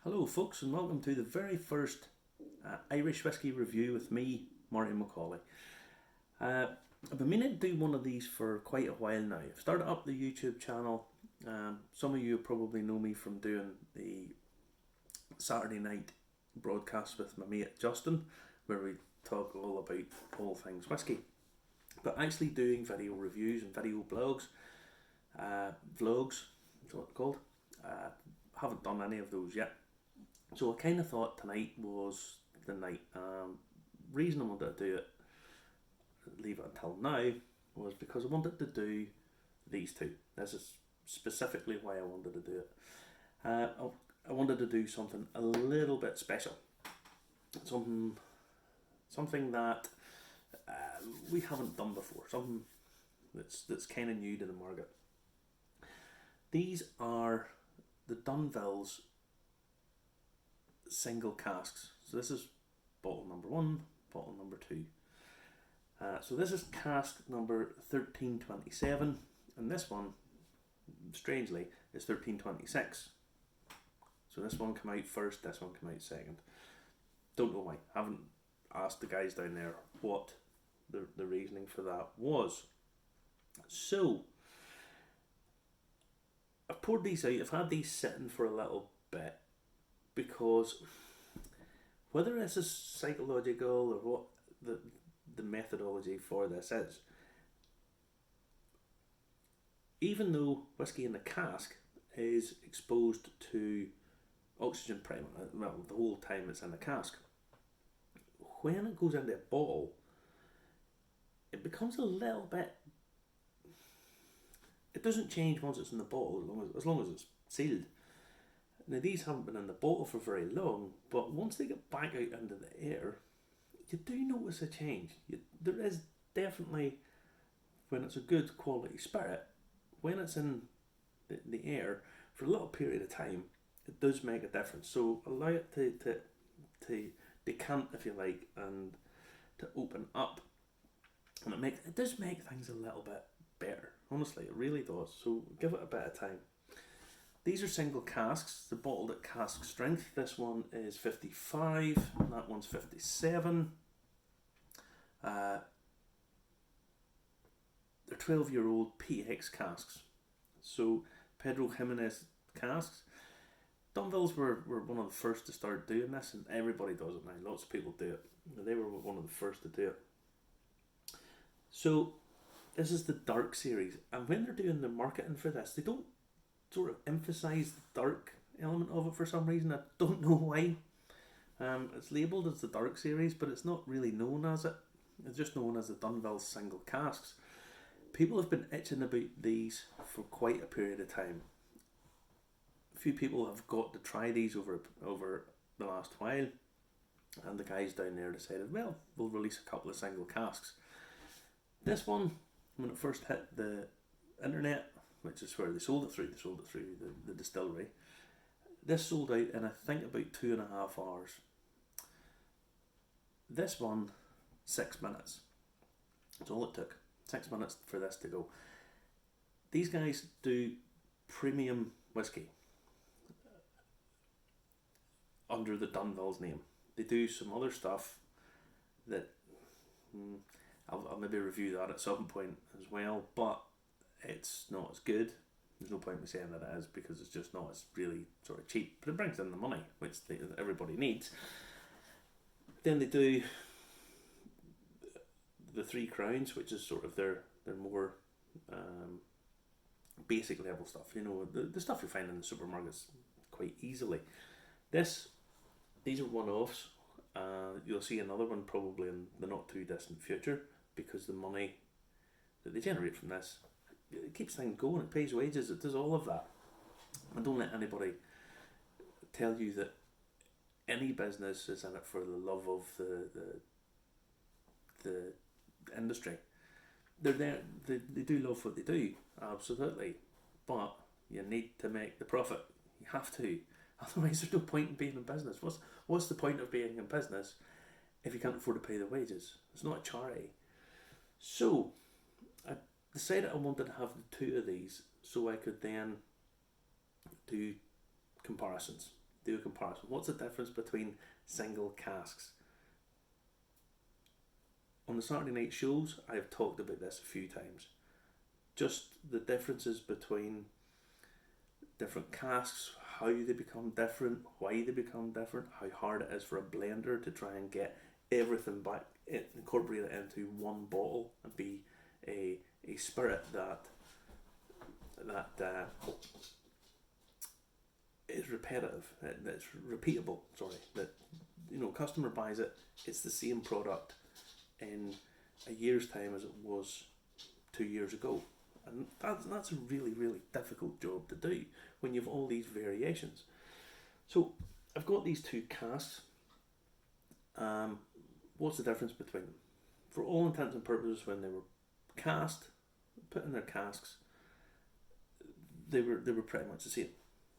Hello folks and welcome to the very first Irish whiskey review with me, Marty McCauley. I've been meaning to do one of these for quite a while now. I've started up the YouTube channel. Some of you probably know me from doing the Saturday night broadcast with my mate Justin, where we talk all about all things whiskey. But actually doing video reviews and video blogs, vlogs, is what it's called. Haven't done any of those yet. So I kind of thought tonight was the night. Reason I wanted to do it, leave it until now, was because I wanted to do these two. This is specifically why I wanted to do it. I wanted to do something a little bit special. Something that we haven't done before. Something that's kind of new to the market. These are the Dunville's single casks. So this is bottle number 1, bottle number 2. So this is cask number 1327, and this one, strangely, is 1326. So this one came out first, this one came out second. Don't know why. Haven't asked the guys down there what the reasoning for that was. So I've poured these out. I've had these sitting for a little bit because whether this is psychological or what the methodology for this is, even though whiskey in the cask is exposed to oxygen primer, well, the whole time it's in the cask, when it goes into a bottle, it becomes a little bit. It doesn't change once it's in the bottle, as long as it's sealed. Now these haven't been in the bottle for very long, but once they get back out into the air, you do notice a change. There is definitely, when it's a good quality spirit, when it's in the air for a little period of time, it does make a difference. So allow it to decant, if you like, and to open up, and it does make things a little bit better. Honestly, it really does. So give it a bit of time. These are single casks. They're bottled at cask strength. This one is 55, and that one's 57. They're 12-year-old PX casks. So Pedro Ximenez casks. Dunvilles were one of the first to start doing this, and everybody does it now. Lots of people do it. They were one of the first to do it. So this is the dark series, and when they're doing the marketing for this, they don't sort of emphasise the dark element of it for some reason. I don't know why. It's labelled as the dark series, but it's not really known as it. It's just known as the Dunville single casks. People have been itching about these for quite a period of time. A few people have got to try these over the last while, and the guys down there decided, well, we'll release a couple of single casks. This one, when it first hit the internet, which is where they sold it through the distillery, this sold out in I think about 2.5 hours. This one, 6 minutes. That's all it took. 6 minutes for this to go. These guys do premium whiskey under the Dunville's name. They do some other stuff that I'll maybe review that at some point as well, but it's not as good. There's no point in me saying that it is, because it's just not as really sort of cheap, but it brings in the money, which everybody needs. Then they do the Three Crowns, which is sort of their more basic level stuff. You know, the stuff you find in the supermarkets quite easily. These are one-offs. You'll see another one probably in the not too distant future, because the money that they generate from this, it keeps things going, it pays wages, it does all of that. And don't let anybody tell you that any business is in it for the love of the industry. They're there, they do love what they do, absolutely, but you need to make the profit. You have to, otherwise there's no point in being in business. What's the point of being in business if you can't afford to pay the wages? It's not a charity. So I decided I wanted to have the two of these so I could then do comparisons. do a comparison. What's the difference between single casks? On the Saturday night shows, I've talked about this a few times. Just the differences between different casks, how they become different, why they become different, how hard it is for a blender to try and get everything back, incorporate it into one bottle and be a spirit that is repetitive, that's repeatable. Sorry, that customer buys it. It's the same product in a year's time as it was 2 years ago, and that's a really, really difficult job to do when you have all these variations. So I've got these two casks. What's the difference between them? For all intents and purposes, when they were cast, put in their casks, they were pretty much the same.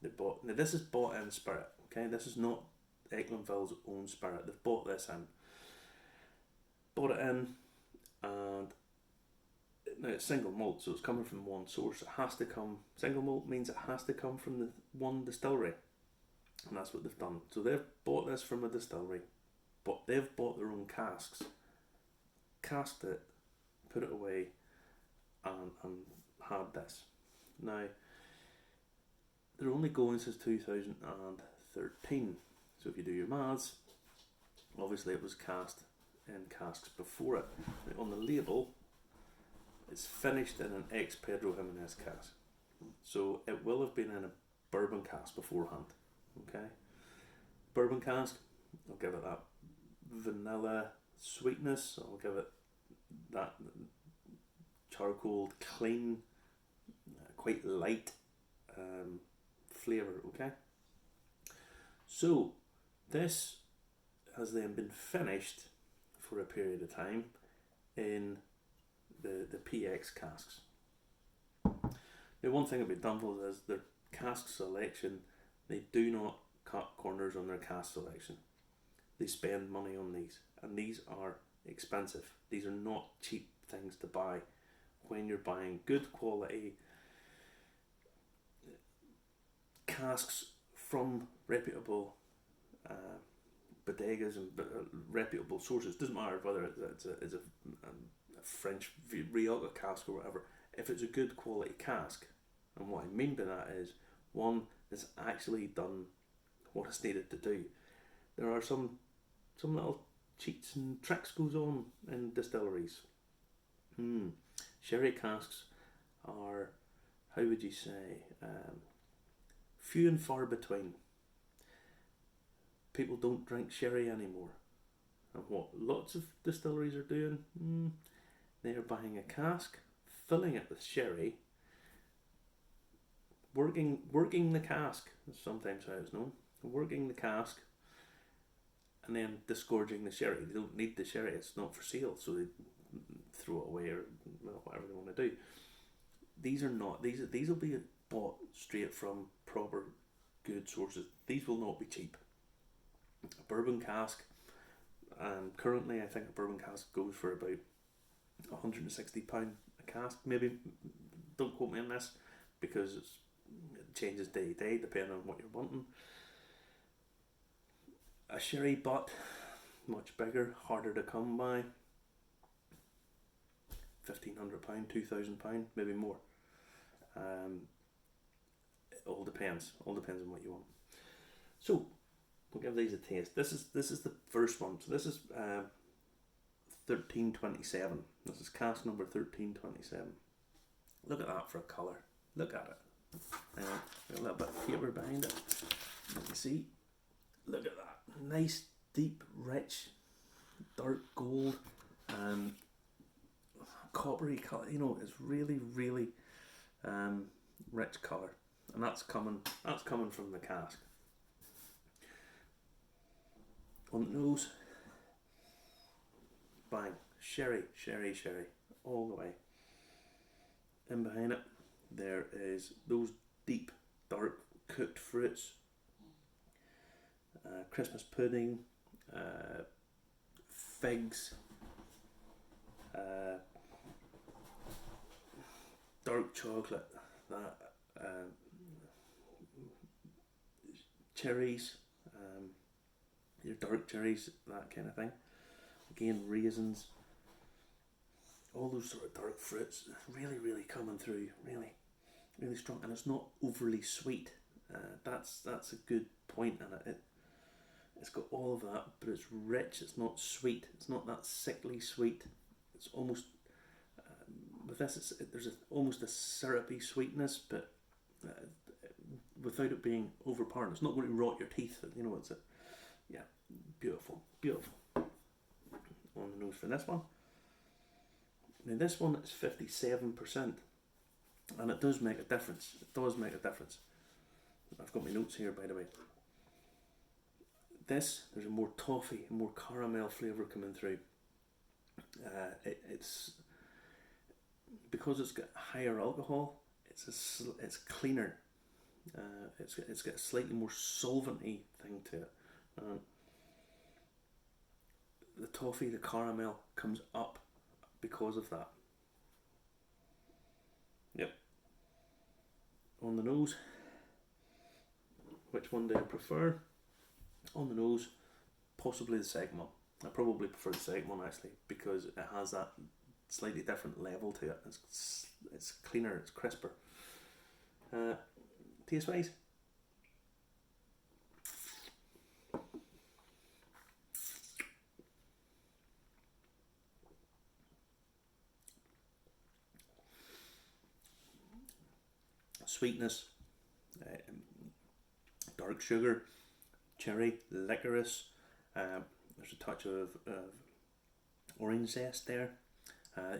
Now this is bought in spirit. Okay, this is not Dunville's own spirit. They've bought this in. Bought it in, and now it's single malt, so it's coming from one source. It has to come. Single malt means it has to come from the one distillery, and that's what they've done. So they've bought this from a distillery, but they've bought their own casks, casked it, put it away, and had this. Now they're only going since 2013. So if you do your maths, obviously it was cast in casks before it. Now on the label, it's finished in an ex Pedro Ximenez cask. So it will have been in a bourbon cask beforehand. Okay, bourbon cask, I'll give it that vanilla sweetness. I'll give it that charcoal, clean, quite light flavour. Okay, so this has then been finished for a period of time in the PX casks. The one thing about Dunville is their cask selection, they do not cut corners on their cask selection. They spend money on these, and these are expensive. These are not cheap things to buy when you're buying good quality casks from reputable bodegas and reputable sources. Doesn't matter whether it's a French Rioja cask or whatever. If it's a good quality cask, and what I mean by that is one that's actually done what it's needed to do. There are some little cheats and tricks goes on in distilleries. Sherry casks are, how would you say, few and far between. People don't drink sherry anymore. And what lots of distilleries are doing, they are buying a cask, filling it with sherry, working the cask, sometimes how it's known, working the cask, and then disgorging the sherry. They don't need the sherry, it's not for sale, so they throw it away or whatever they want to do. These are not, these will be bought straight from proper good sources. These will not be cheap. A bourbon cask, currently I think a bourbon cask goes for about £160 a cask. Maybe, don't quote me on this, because it changes day to day depending on what you're wanting. A sherry butt, much bigger, harder to come by, £1,500, £2,000, maybe more. It all depends on what you want. So we'll give these a taste. This is the first one. So this is 1327. This is cask number 1327. Look at that for a colour. Look at it. A little bit of paper behind it. You can see. Look at that. Nice, deep, rich, dark gold, coppery colour. It's really, really rich colour, and that's coming from the cask. On the nose, bang, sherry, all the way. In behind it, there is those deep, dark, cooked fruits, Christmas pudding, figs, dark chocolate, that cherries, your dark cherries, that kind of thing. Again, raisins, all those sort of dark fruits, really, really coming through, really, really strong, and it's not overly sweet. That's a good point in it. It's got all of that, but it's rich. It's not sweet. It's not that sickly sweet. It's almost with this. There's almost a syrupy sweetness, but without it being overpowering. It's not going to rot your teeth. You know, yeah, beautiful, beautiful. On the nose for this one. Now this one is 57%, and it does make a difference. It does make a difference. I've got my notes here, by the way. There's a more toffee, more caramel flavour coming through. It's because it's got higher alcohol. It's cleaner. It's got a slightly more solventy thing to it. The toffee, the caramel comes up because of that. Yep. On the nose, which one do I prefer? On the nose, possibly the second one. I probably prefer the second one actually, because it has that slightly different level to it. It's cleaner, it's crisper. Taste wise, sweetness, dark sugar, cherry, licorice. There's a touch of orange zest there.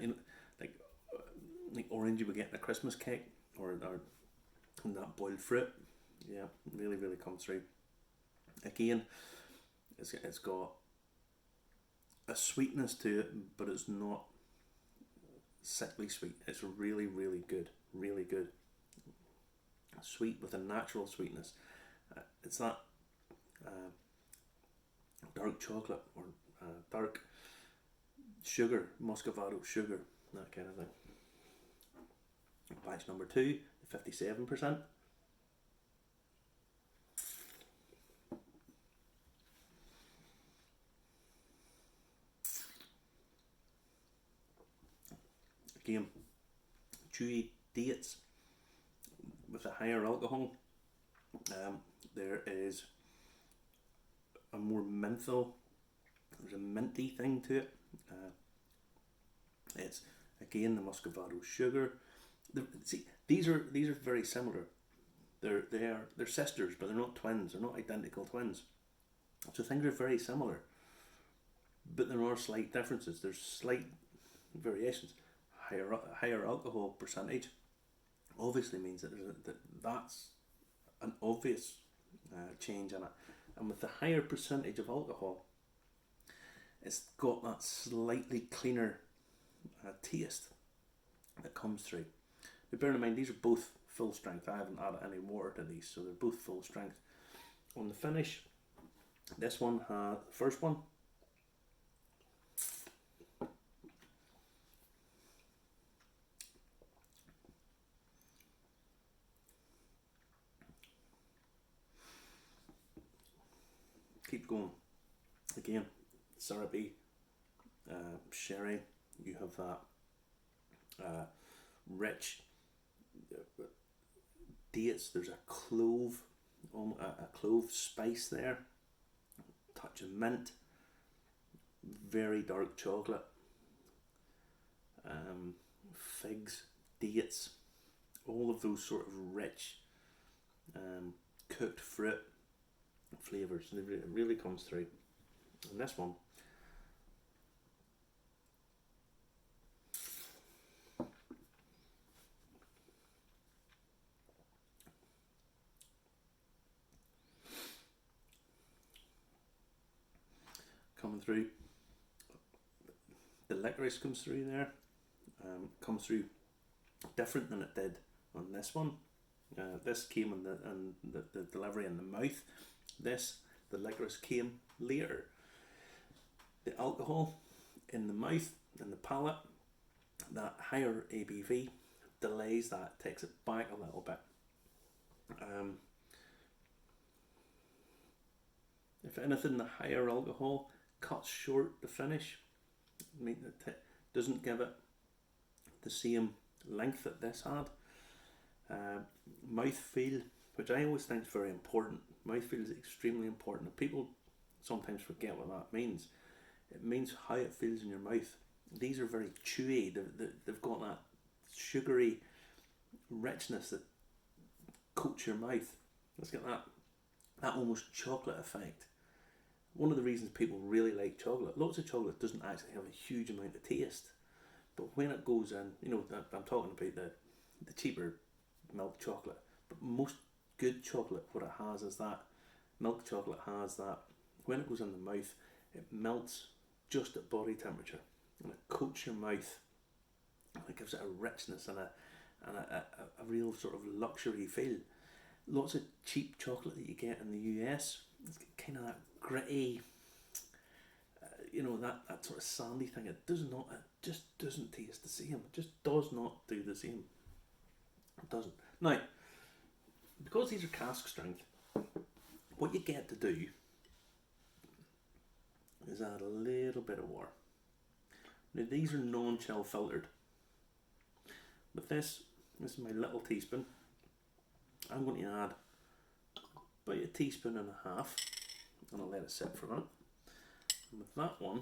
You know, like orange you would get in a Christmas cake, or that boiled fruit. Yeah, really, really comes through. Again, it's got a sweetness to it, but it's not sickly sweet. It's really, really good. Really good. Sweet with a natural sweetness. It's that dark chocolate or dark sugar, muscovado sugar, that kind of thing. Batch number 2, 57%. Again, chewy dates with a higher alcohol. There is a more menthol. There's a minty thing to it. It's again the muscovado sugar. See, these are very similar. They're sisters, but they're not twins. They're not identical twins. So things are very similar, but there are slight differences. There's slight variations. Higher alcohol percentage obviously means that's an obvious change in it. And with the higher percentage of alcohol, it's got that slightly cleaner taste that comes through. But bear in mind, these are both full strength. I haven't added any water to these, so they're both full strength. On the finish, this one, the first one, keep going. Again, syrupy, sherry. You have that rich dates. There's a clove spice there. Touch of mint. Very dark chocolate. Figs, dates. All of those sort of rich cooked fruit flavours. It really comes through. And this one, coming through, the licorice comes through there, comes through different than it did on this one. This came in the delivery in the mouth. The licorice came later. The alcohol in the mouth, in the palate, that higher ABV delays that, takes it back a little bit. If anything, the higher alcohol cuts short the finish. I mean, it doesn't give it the same length that this had. Mouthfeel, which I always think is very important. Mouthfeel is extremely important. People sometimes forget what that means. It means how it feels in your mouth. These are very chewy. They've got that sugary richness that coats your mouth. It's got that almost chocolate effect. One of the reasons people really like chocolate, lots of chocolate doesn't actually have a huge amount of taste, but when it goes in, you know, I'm talking about the cheaper milk chocolate, but most good chocolate, what it has is that milk chocolate has that when it goes in the mouth, it melts just at body temperature and it coats your mouth and it gives it a richness and a real sort of luxury feel. Lots of cheap chocolate that you get in the US, it's got kind of that gritty, you know, that sort of sandy thing. It just doesn't taste the same. It just does not do the same. It doesn't. Now, because these are cask strength, what you get to do is add a little bit of water. Now these are non-chill filtered. With this is my little teaspoon. I'm going to add about a teaspoon and a half, and I'll let it sit for a minute. And with that one,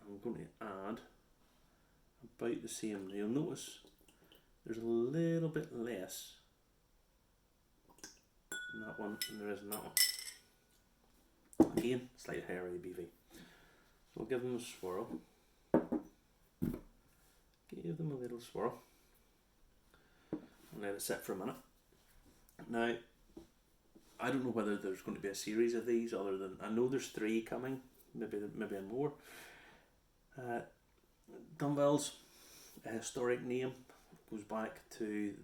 I'm going to add about the same. You'll notice there's a little bit less in that one than there is in that one. Again, slightly higher ABV. So we'll give them a swirl. Give them a little swirl. And let it sit for a minute. Now, I don't know whether there's going to be a series of these other than, I know there's 3 coming, maybe more. Dunville's a historic name, goes back to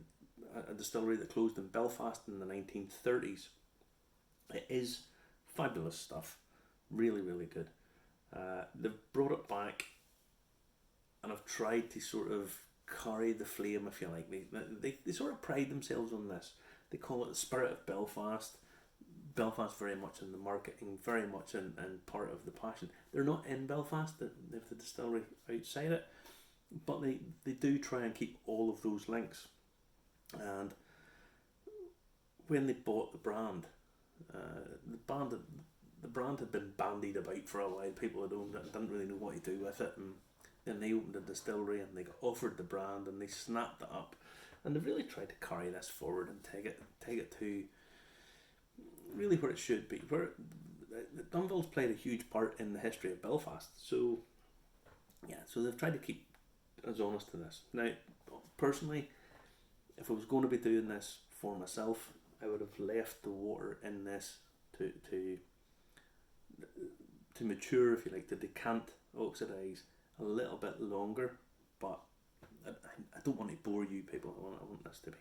a distillery that closed in Belfast in the 1930s. It is fabulous stuff, really, really good. They've brought it back and have tried to sort of carry the flame, if you like. They sort of pride themselves on this. They call it the spirit of Belfast. Belfast very much in the marketing, very much in part of the passion. They're not in Belfast, they have the distillery outside it, but they do try and keep all of those links. And when they bought the brand, the brand had been bandied about for a while. People had owned it and didn't really know what to do with it, and then they opened a distillery and they got offered the brand and they snapped it up, and they've really tried to carry this forward and take it to really where it should be. Where Dunville's played a huge part in the history of Belfast, so yeah, so they've tried to keep us honest to this. Now, personally, if I was going to be doing this for myself, I would have left the water in this to mature, if you like, to decant, oxidize a little bit longer, but I don't want to bore you people. I want this to be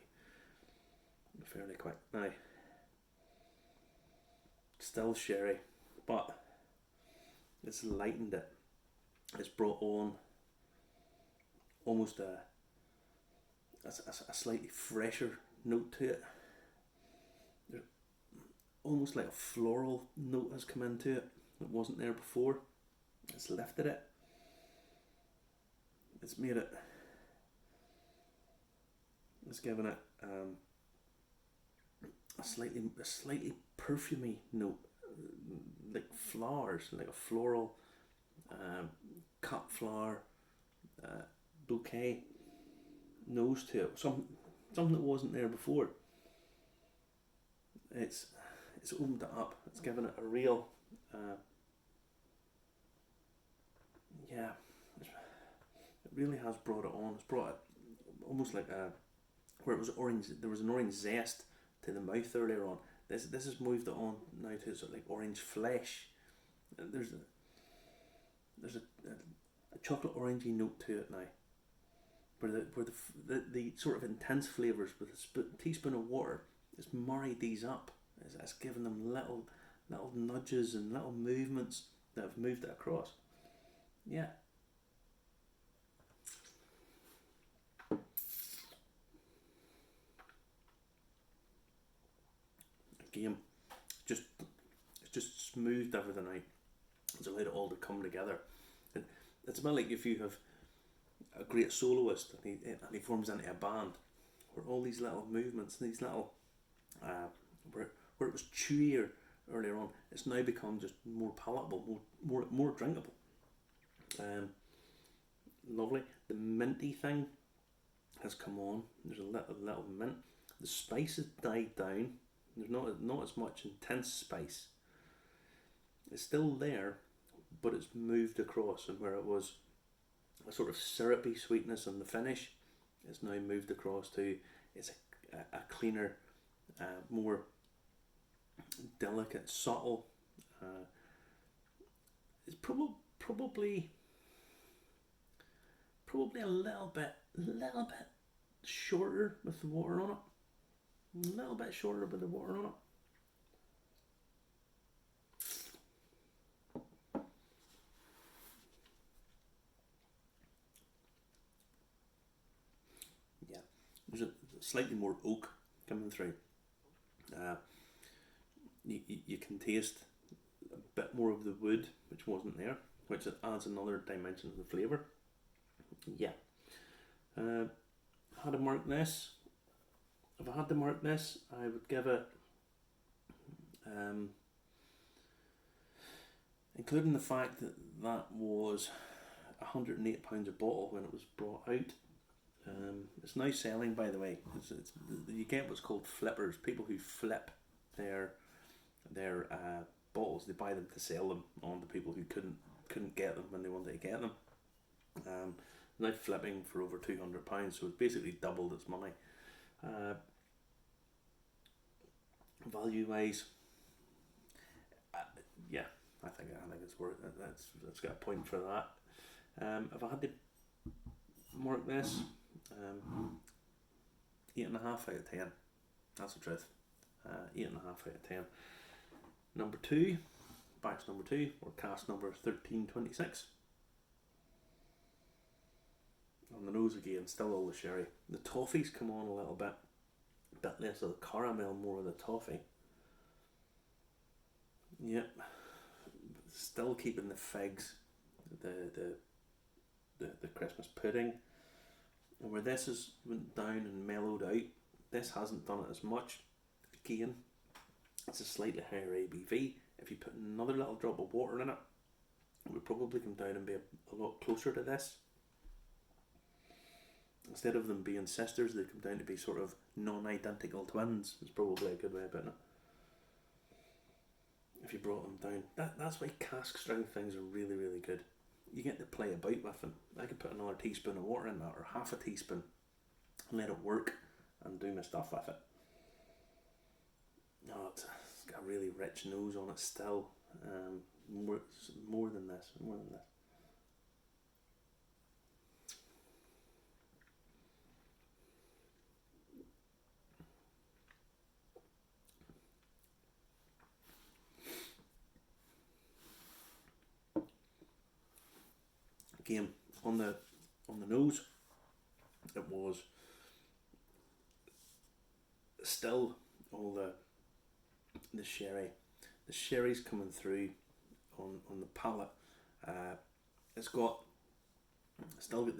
fairly quick. Now, still sherry, but it's lightened it. It's brought on almost a slightly fresher note to it. There's almost like a floral note has come into it that wasn't there before. It's lifted it. It's made it. It's given it a slightly perfumey note, like flowers, like a floral cut flower bouquet nose to it. Something that wasn't there before. It's opened it up. It's given it a real it really has brought it on. It's brought it almost like where it was orange. There was an orange zest to the mouth earlier on. This has moved it on now to sort of like orange flesh. There's a chocolate orangey note to it now, where the sort of intense flavours with a teaspoon of water has married these up. It's given them little nudges and little movements that have moved it across. Yeah. Again, it's just smoothed everything out. It's allowed it all to come together. And it's a bit like if you have a great soloist and he forms into a band, where all these little movements, these little where it was chewier earlier on, it's now become just more palatable, more drinkable. Lovely. The minty thing has come on. There's a little mint. The spice has died down. There's not as much intense spice. It's still there, but it's moved across, and where it was a sort of syrupy sweetness in the finish, it's now moved across to it's a cleaner, more delicate, subtle. It's probably a little bit shorter with the water on it. A little bit shorter with the water on it. Yeah, there's a slightly more oak coming through. You can taste a bit more of the wood, which wasn't there, which adds another dimension to the flavour. Yeah. How to mark this? If I had to mark this, I would give it, including the fact that that was £108 a bottle when it was brought out. It's now selling, by the way. You get what's called flippers, people who flip their bottles. They buy them to sell them on to people who couldn't get them when they wanted to get them. Now flipping for over £200, so it's basically doubled its money. Value wise, yeah, I think it's worth it. That's got a point for that. If I had to mark this, 8.5 out of 10. That's the truth. 8.5 out of 10. Number 2, batch number 2, or cask number 1326. On the nose again, still all the sherry. The toffee's come on a little bit less of the caramel, more of the toffee. Yep, still keeping the figs, the Christmas pudding. And where this has went down and mellowed out, this hasn't done it as much. Again, it's a slightly higher ABV. If you put another little drop of water in it, it would probably come down and be a lot closer to this. Instead of them being sisters, they come down to be sort of non-identical twins. Is probably a good way of putting it. If you brought them down, that's why cask strength things are really, really good. You get to play about with them. I could put another teaspoon of water in that, or half a teaspoon, and let it work and do my stuff with it. No, it's got a really rich nose on it still. More than this. Again, on the nose, it was still all the sherry. The sherry's coming through on the palate. It's still got the